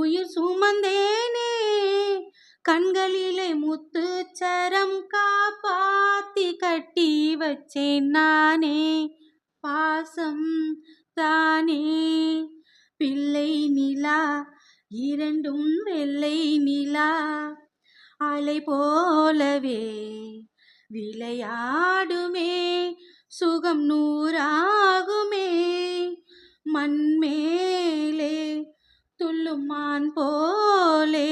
உயிர் சுமந்தேனே கண்களிலே முத்துச்சரம் காப்பாத்தி கட்டி வச்சேன் நானே பாசம் தானே. பிள்ளை நிலா இரண்டும் வெள்ளை நிலா அலை போலவே விளையாடுமே சுகம் நூறாகுமே மண்மேலே துள்ளும் மான் போலே